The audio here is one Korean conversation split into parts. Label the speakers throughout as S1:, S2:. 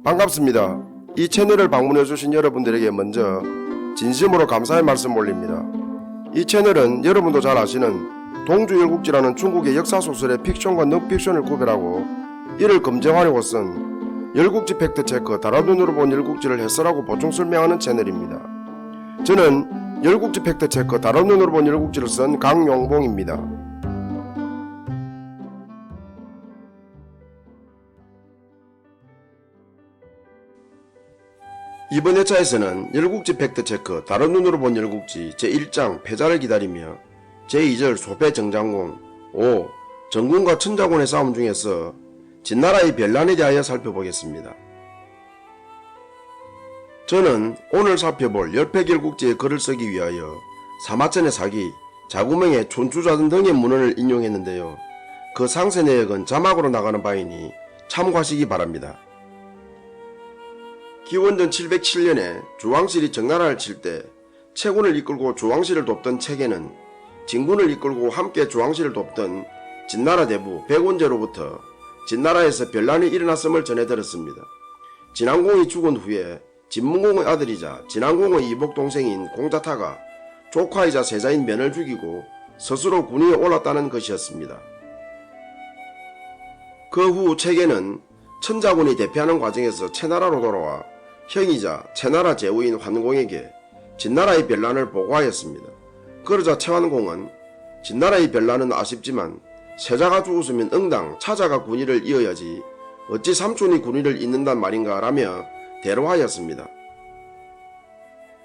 S1: 반갑습니다. 이 채널을 방문해주신 여러분들에게 먼저 진심으로 감사의 말씀 올립니다. 이 채널은 여러분도 잘 아시는 동주열국지라는 중국의 역사소설의 픽션과 넌픽션을 구별하고 이를 검증하려고 쓴 열국지 팩트체크 다른 눈으로 본 열국지를 해설하고 보충 설명하는 채널입니다. 저는 열국지 팩트체크 다른 눈으로 본 열국지를 쓴 강용봉입니다. 이번 회차에서는 열국지 팩트체크 다른 눈으로 본 열국지 제1장 패자를 기다리며 제2절 소패 정장공 5. 정군과 천자군의 싸움 중에서 진나라의 변란에 대하여 살펴보겠습니다. 저는 오늘 살펴볼 열패열국지의 글을 쓰기 위하여 사마천의 사기, 자구명의 촌추자든 등의 문헌을 인용했는데요. 그 상세 내역은 자막으로 나가는 바이니 참고하시기 바랍니다. 기원전 707년에 조왕실이 정나라를 칠 때 채군을 이끌고 조왕실을 돕던 채계는 진군을 이끌고 함께 조왕실을 돕던 진나라 대부 백원제로부터 진나라에서 변란이 일어났음을 전해들었습니다. 진안공이 죽은 후에 진문공의 아들이자 진안공의 이복 동생인 공자타가 조카이자 세자인 면을 죽이고 스스로 군위에 올랐다는 것이었습니다. 그 후 채계는 천자군이 대피하는 과정에서 채나라로 돌아와 형이자 채나라 제후인 환공에게 진나라의 변란을 보고하였습니다. 그러자 채환공은 진나라의 변란은 아쉽지만 세자가 죽었으면 응당 차자가 군위를 이어야지 어찌 삼촌이 군위를 잇는단 말인가 라며 대로하였습니다.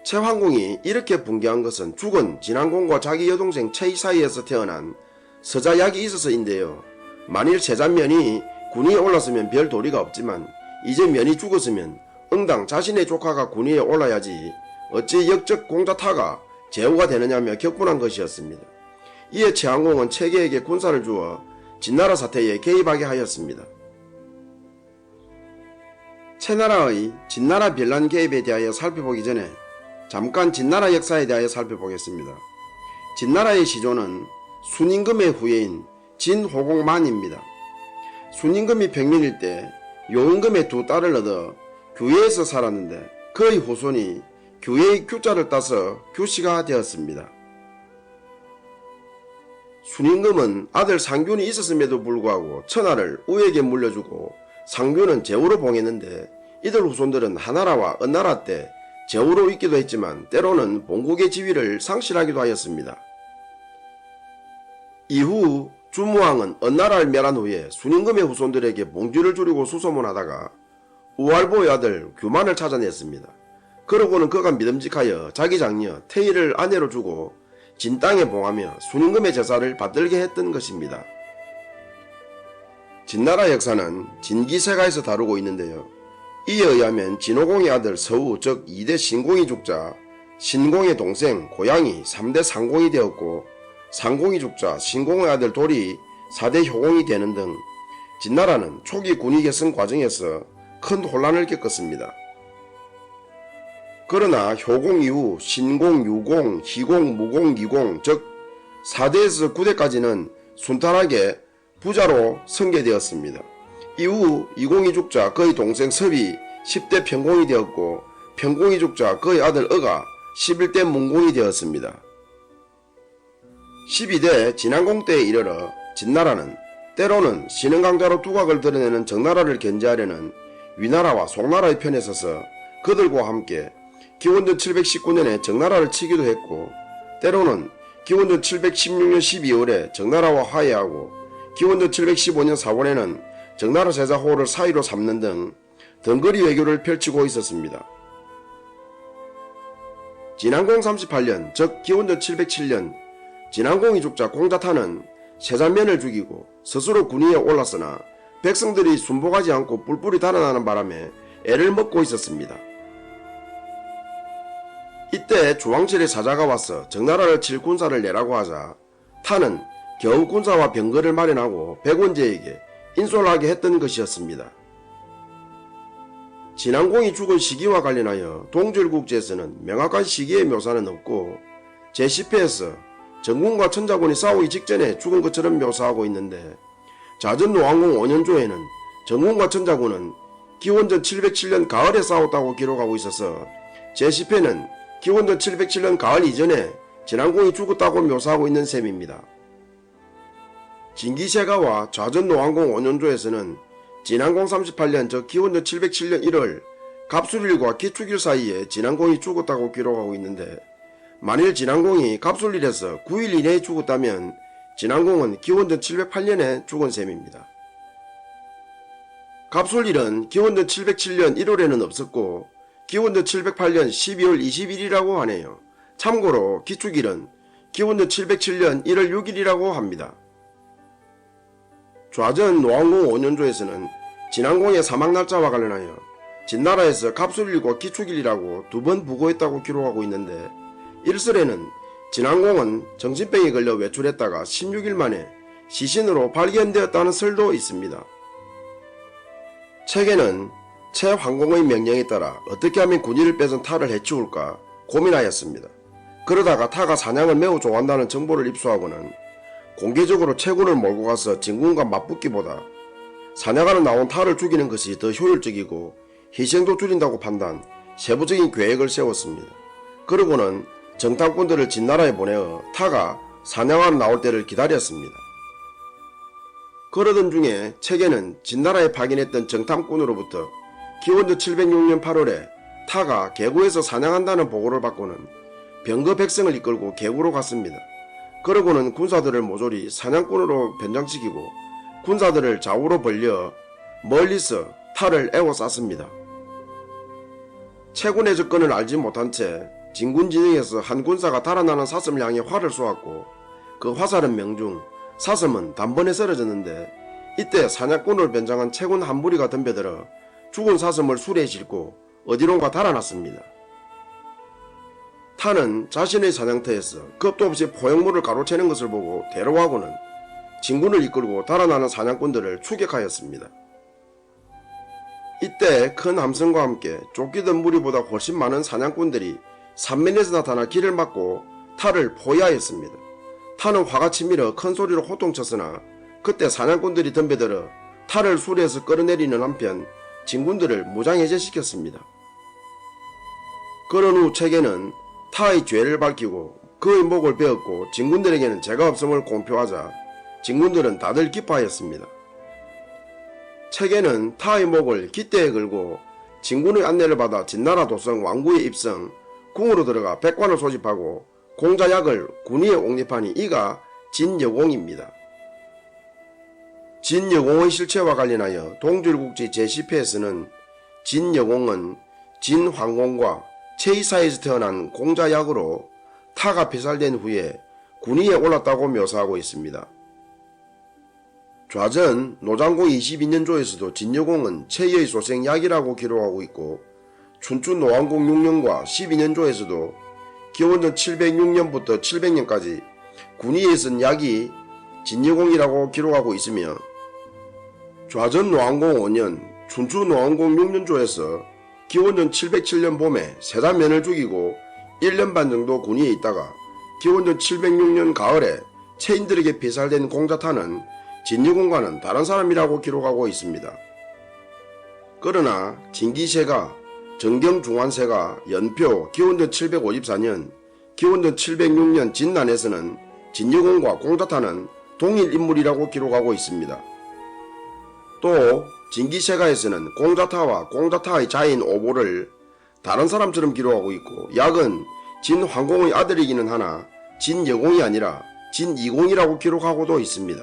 S1: 채환공이 이렇게 분개한 것은 죽은 진안공과 자기 여동생 채이 사이에서 태어난 서자약이 있어서인데요. 만일 세자면이 군위에 올랐으면 별 도리가 없지만 이제 면이 죽었으면 응당 자신의 조카가 군위에 올라야지 어찌 역적 공자타가 제후가 되느냐며 격분한 것이었습니다. 이에 채환공은 채계에게 군사를 주어 진나라 사태에 개입하게 하였습니다. 채나라의 진나라 변란 개입에 대하여 살펴보기 전에 잠깐 진나라 역사에 대하여 살펴보겠습니다. 진나라의 시조는 순임금의 후예인 진호공만입니다. 순임금이 평민일 때 용임금의 두 딸을 얻어 규예에서 살았는데 그의 후손이 규예의 규자를 따서 규씨가 되었습니다. 순임금은 아들 상균이 있었음에도 불구하고 천하를 우에게 물려주고 상균은 제후로 봉했는데 이들 후손들은 하나라와 은나라 때 제후로 있기도 했지만 때로는 본국의 지위를 상실하기도 하였습니다. 이후 주무왕은 은나라를 멸한 후에 순임금의 후손들에게 봉주를 주려고 수소문하다가 우알보의 아들 규만을 찾아냈습니다. 그러고는 그가 믿음직하여 자기 장녀 태희를 아내로 주고 진 땅에 봉하며 순임금의 제사를 받들게 했던 것입니다. 진나라 역사는 진기세가에서 다루고 있는데요. 이에 의하면 진호공의 아들 서우 즉 2대 신공이 죽자 신공의 동생 고양이 3대 상공이 되었고 상공이 죽자 신공의 아들 돌이 4대 효공이 되는 등 진나라는 초기 군위 계승 과정에서 큰 혼란을 겪었습니다. 그러나 효공 이후 신공, 유공, 희공, 무공, 기공 즉 4대에서 9대까지는 순탄하게 부자로 승계되었습니다. 이후 이공이 죽자 그의 동생 섭이 10대 평공이 되었고 평공이 죽자 그의 아들 어가 11대 문공이 되었습니다. 12대 진안공 때에 이르러 진나라는 때로는 신흥강자로 두각을 드러내는 정나라를 견제하려는 위나라와 송나라의 편에 서서 그들과 함께 기원전 719년에 정나라를 치기도 했고 때로는 기원전 716년 12월에 정나라와 화해하고 기원전 715년 4월에는 정나라 세자 호를 사위로 삼는 등 덩거리 외교를 펼치고 있었습니다. 진안공 38년 즉 기원전 707년 진안공이 죽자 공자타는 세자면을 죽이고 스스로 군위에 올랐으나 백성들이 순복하지 않고 뿔뿔이 달아나는 바람에 애를 먹고 있었습니다. 이때 조왕실의 사자가 와서 정나라를 칠 군사를 내라고 하자 타는 겨우 군사와 병거를 마련하고 백원제에게 인솔하게 했던 것이었습니다. 진안공이 죽은 시기와 관련하여 동주열국지에서는 명확한 시기의 묘사는 없고 제10회에서 정군과 천자군이 싸우기 직전에 죽은 것처럼 묘사하고 있는데 자전노왕공 5년조에는 정군과 천자군은 기원전 707년 가을에 싸웠다고 기록하고 있어서 제10회는 기원전 707년 가을 이전에 진안공이 죽었다고 묘사하고 있는 셈입니다. 진기세가와 좌전 노안공 5년조에서는 진안공 38년 즉 기원전 707년 1월 갑술일과 기축일 사이에 진안공이 죽었다고 기록하고 있는데, 만일 진안공이 갑술일에서 9일 이내에 죽었다면 진안공은 기원전 708년에 죽은 셈입니다. 갑술일은 기원전 707년 1월에는 없었고 기원전 708년 12월 20일이라고 하네요. 참고로 기축일은 기원전 707년 1월 6일이라고 합니다. 좌전 노안공 5년조에서는 진안공의 사망날짜와 관련하여 진나라에서 갑술일과 기축일이라고 두 번 부고했다고 기록하고 있는데, 일설에는 진안공은 정신병에 걸려 외출했다가 16일 만에 시신으로 발견되었다는 설도 있습니다. 책에는 최황공의 명령에 따라 어떻게 하면 군인을 뺏은 타를 해치울까 고민하였습니다. 그러다가 타가 사냥을 매우 좋아한다는 정보를 입수하고는 공개적으로 최군을 몰고 가서 진군과 맞붙기보다 사냥하러 나온 타를 죽이는 것이 더 효율적이고 희생도 줄인다고 판단, 세부적인 계획을 세웠습니다. 그러고는 정탐꾼들을 진나라에 보내어 타가 사냥하러 나올 때를 기다렸습니다. 그러던 중에 책에는 진나라에 파견했던 정탐꾼으로부터 기원전 706년 8월에 타가 계구에서 사냥한다는 보고를 받고는 병거 백성을 이끌고 계구로 갔습니다. 그러고는 군사들을 모조리 사냥꾼으로 변장시키고 군사들을 좌우로 벌려 멀리서 타를 에워쌌습니다. 최군의 접근을 알지 못한 채 진군 진영에서 한 군사가 달아나는 사슴을 향해 활을 쏘았고 그 화살은 명중, 사슴은 단번에 쓰러졌는데, 이때 사냥꾼을 변장한 최군 한 무리가 덤벼들어 죽은 사슴을 수레에 싣고 어디론가 달아났습니다. 타는 자신의 사냥터에서 겁도 없이 포획물을 가로채는 것을 보고 대로하고는 진군을 이끌고 달아나는 사냥꾼들을 추격하였습니다. 이때 큰 함성과 함께 쫓기던 무리보다 훨씬 많은 사냥꾼들이 산면에서 나타나 길을 막고 타를 포위하였습니다. 타는 화가 치밀어 큰 소리로 호통쳤으나 그때 사냥꾼들이 덤벼들어 타를 수레에서 끌어내리는 한편 진군들을 무장해제시켰습니다. 그런 후 책에는 타의 죄를 밝히고 그의 목을 베었고 진군들에게는 죄가 없음을 공표하자 진군들은 다들 기뻐하였습니다. 책에는 타의 목을 깃대에 걸고 진군의 안내를 받아 진나라 도성 왕구에 입성, 궁으로 들어가 백관을 소집하고 공자약을 군위에 옹립하니 이가 진여공입니다. 진여공의 실체와 관련하여 동질국지 제10회에서는 진여공은 진황공과 최이사에서 태어난 공자약으로 타가 폐살된 후에 군위에 올랐다고 묘사하고 있습니다. 좌전 노장공 22년조에서도 진여공은 최의 소생 약이라고 기록하고 있고, 춘추 노안공 6년과 12년조에서도 기원전 706년부터 700년까지 군위에 쓴 약이 진여공이라고 기록하고 있으며, 좌전 노안공 5년, 춘추 노안공 6년조에서 기원전 707년 봄에 세자면을 죽이고 1년 반 정도 군위에 있다가 기원전 706년 가을에 체인들에게 폐살된 공자타는 진여공과는 다른 사람이라고 기록하고 있습니다. 그러나 진기세가, 정경중환세가, 연표, 기원전 754년, 기원전 706년 진난에서는 진여공과 공자타는 동일 인물이라고 기록하고 있습니다. 또 진기세가에서는 공자타와 공자타의 자인 오보를 다른 사람처럼 기록하고 있고, 약은 진황공의 아들이기는 하나 진여공이 아니라 진이공이라고 기록하고도 있습니다.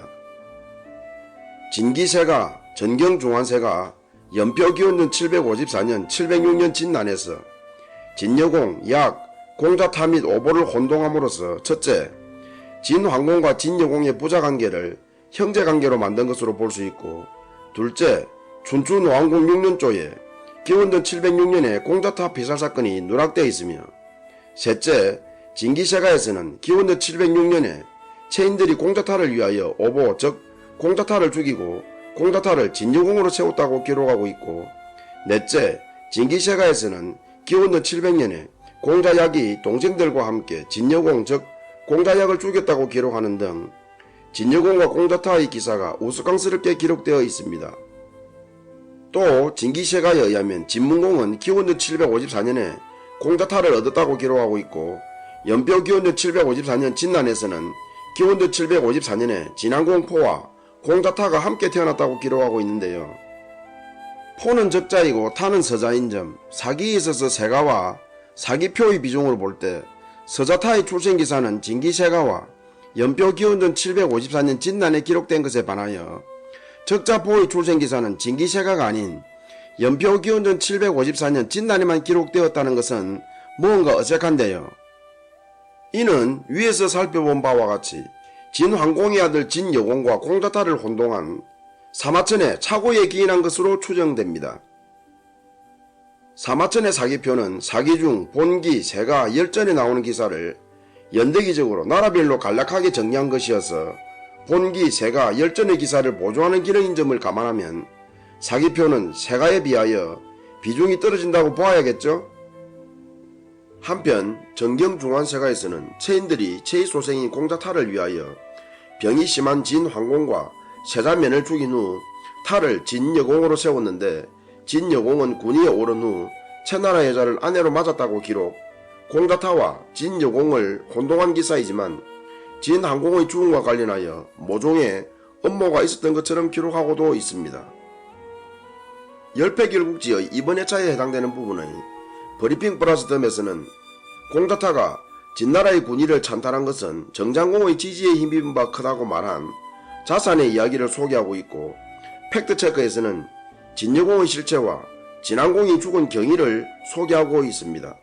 S1: 진기세가, 전경중환세가 연표 기원전 754년 706년 진난에서 진여공, 약, 공자타 및 오보를 혼동함으로써 첫째, 진황공과 진여공의 부자관계를 형제관계로 만든 것으로 볼 수 있고, 둘째, 춘추 노안공 6년조에 기원전 706년에 공자타 폐살 사건이 누락되어 있으며, 셋째, 진기세가에서는 기원전 706년에 체인들이 공자타를 위하여 오보 즉 공자타를 죽이고 공자타를 진여공으로 세웠다고 기록하고 있고, 넷째, 진기세가에서는 기원전 700년에 공자약이 동생들과 함께 진여공 즉 공자약을 죽였다고 기록하는 등 진여공과 공자타의 기사가 우스꽝스럽게 기록되어 있습니다. 또 진기세가에 의하면 진문공은 기원전 754년에 공자타를 얻었다고 기록하고 있고, 연표 기원전 754년 진난에서는 기원전 754년에 진안공포와 공자타가 함께 태어났다고 기록하고 있는데요. 포는 적자이고 타는 서자인 점, 사기에 있어서 세가와 사기표의 비중으로 볼 때 서자타의 출생기사는 진기세가와 연표 기원전 754년 진난에 기록된 것에 반하여 적자포의 출생기사는 진기세가가 아닌 연표 기원전 754년 진난에만 기록되었다는 것은 무언가 어색한데요. 이는 위에서 살펴본 바와 같이 진황공의 아들 진여공과 공자타를 혼동한 사마천의 착오에 기인한 것으로 추정됩니다. 사마천의 사기표는 사기 중 본기, 세가, 열전에 나오는 기사를 연대기적으로 나라별로 간략하게 정리한 것이어서 본기, 세가, 열전의 기사를 보조하는 기능인 점을 감안하면 사기표는 세가에 비하여 비중이 떨어진다고 보아야겠죠? 한편 정경중환세가에서는 체인들이 체의소생인 공자타를 위하여 병이 심한 진황공과 세자면을 죽인 후 타를 진여공으로 세웠는데, 진여공은 군위에 오른 후 채나라 여자를 아내로 맞았다고 기록, 공자타와 진여공을 혼동한 기사이지만 진항공의 죽음과 관련하여 모종의 음모가 있었던 것처럼 기록하고도 있습니다. 열패결국지의 이번 회차에 해당되는 부분의 브리핑 플러스 덤에서는 공자타가 진나라의 군위를 찬탈한 것은 정장공의 지지에 힘입은 바 크다고 말한 자산의 이야기를 소개하고 있고, 팩트체크에서는 진여공의 실체와 진안공이 죽은 경위를 소개하고 있습니다.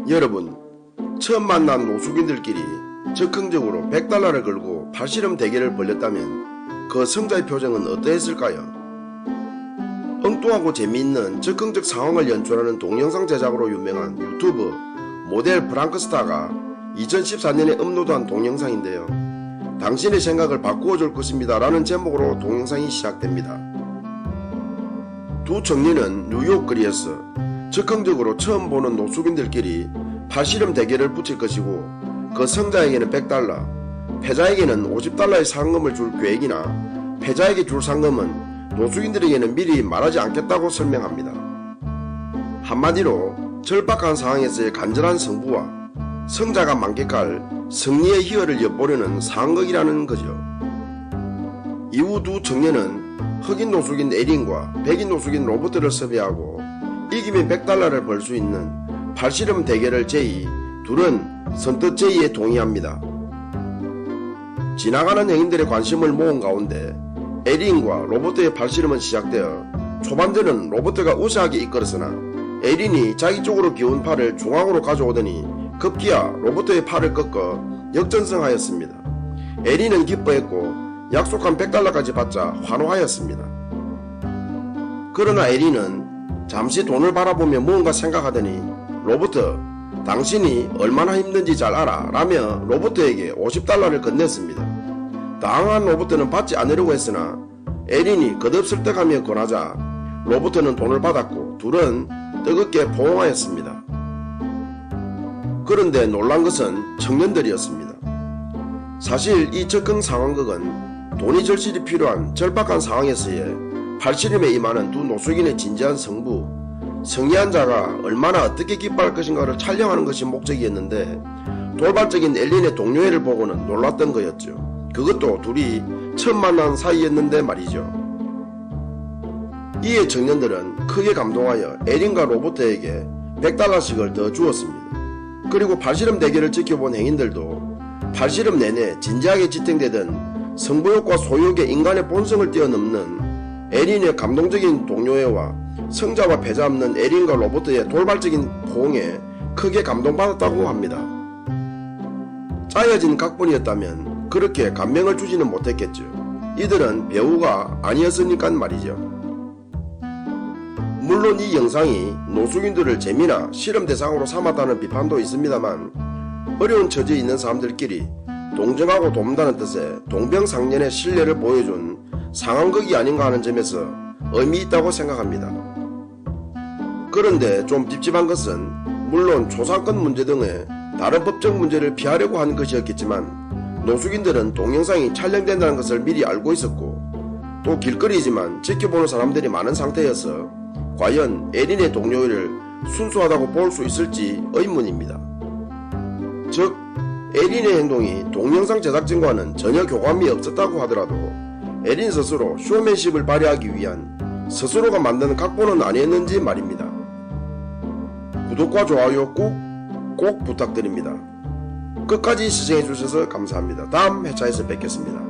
S1: 여러분, 처음 만난 노숙인들끼리 적극적으로 100달러를 걸고 팔씨름 대결을 벌였다면 그 승자의 표정은 어떠했을까요? 엉뚱하고 재미있는 적극적 상황을 연출하는 동영상 제작으로 유명한 유튜브 모델 프랑크스타가 2014년에 업로드한 동영상인데요. 당신의 생각을 바꾸어줄 것입니다 라는 제목으로 동영상이 시작됩니다. 두 청년은 뉴욕 거리에서 적극적으로 처음 보는 노숙인들끼리 팔씨름 대결을 붙일 것이고, 그 승자에게는 100달러, 패자에게는 50달러의 상금을 줄 계획이나 패자에게 줄 상금은 노숙인들에게는 미리 말하지 않겠다고 설명합니다. 한마디로 절박한 상황에서의 간절한 승부와 승자가 만끽할 승리의 희열을 엿보려는 상극이라는 거죠. 이후 두 청년은 흑인 노숙인 에린과 백인 노숙인 로버트를 섭외하고 이기면 100달러를 벌 수 있는 팔씨름 대결을 제의, 둘은 선뜻 제의에 동의합니다. 지나가는 행인들의 관심을 모은 가운데 에린과 로버트의 팔씨름은 시작되어 초반전은 로버트가 우세하게 이끌었으나 에린이 자기 쪽으로 기운 팔을 중앙으로 가져오더니 급기야 로버트의 팔을 꺾어 역전승하였습니다. 에린은 기뻐했고 약속한 100달러까지 받자 환호하였습니다. 그러나 에린은 잠시 돈을 바라보며 무언가 생각하더니 로버트, 당신이 얼마나 힘든지 잘 알아 라며 로버트에게 50달러를 건넸습니다. 당황한 로버트는 받지 않으려고 했으나 에린이 거듭설득하며 권하자 로버트는 돈을 받았고 둘은 뜨겁게 포옹하였습니다. 그런데 놀란 것은 청년들이었습니다. 사실 이 적극 상황극은 돈이 절실히 필요한 절박한 상황에서의 팔씨름에 임하는 두 노숙인의 진지한 승부, 승리한 자가 얼마나 어떻게 기뻐할 것인가를 촬영하는 것이 목적이었는데, 돌발적인 엘린의 동료애를 보고는 놀랐던 거였죠. 그것도 둘이 처음 만난 사이였는데 말이죠. 이에 청년들은 크게 감동하여 에린과 로버트에게 100달러씩을 더 주었습니다. 그리고 팔씨름 대결을 지켜본 행인들도 팔씨름 내내 진지하게 지탱되던 승부욕과 소유욕의 인간의 본성을 뛰어넘는 에린의 감동적인 동료애와 승자와 패자 없는 에린과 로버트의 돌발적인 포옹에 크게 감동받았다고 합니다. 짜여진 각본이었다면 그렇게 감명을 주지는 못했겠죠. 이들은 배우가 아니었으니까 말이죠. 물론 이 영상이 노숙인들을 재미나 실험 대상으로 삼았다는 비판도 있습니다만, 어려운 처지에 있는 사람들끼리 동정하고 돕는다는 뜻의 동병상련의 신뢰를 보여준 상황극이 아닌가 하는 점에서 의미 있다고 생각합니다. 그런데 좀 찝찝한 것은 물론 초상권 문제 등의 다른 법적 문제를 피하려고 한 것이었겠지만, 노숙인들은 동영상이 촬영된다는 것을 미리 알고 있었고 또 길거리지만 지켜보는 사람들이 많은 상태여서 과연 에린의 동료를 순수하다고 볼 수 있을지 의문입니다. 즉 에린의 행동이 동영상 제작진과는 전혀 교감이 없었다고 하더라도 에린 스스로 쇼맨십을 발휘하기 위한 스스로가 만드는 각본은 아니었는지 말입니다. 구독과 좋아요 꼭 부탁드립니다. 끝까지 시청해주셔서 감사합니다. 다음 회차에서 뵙겠습니다.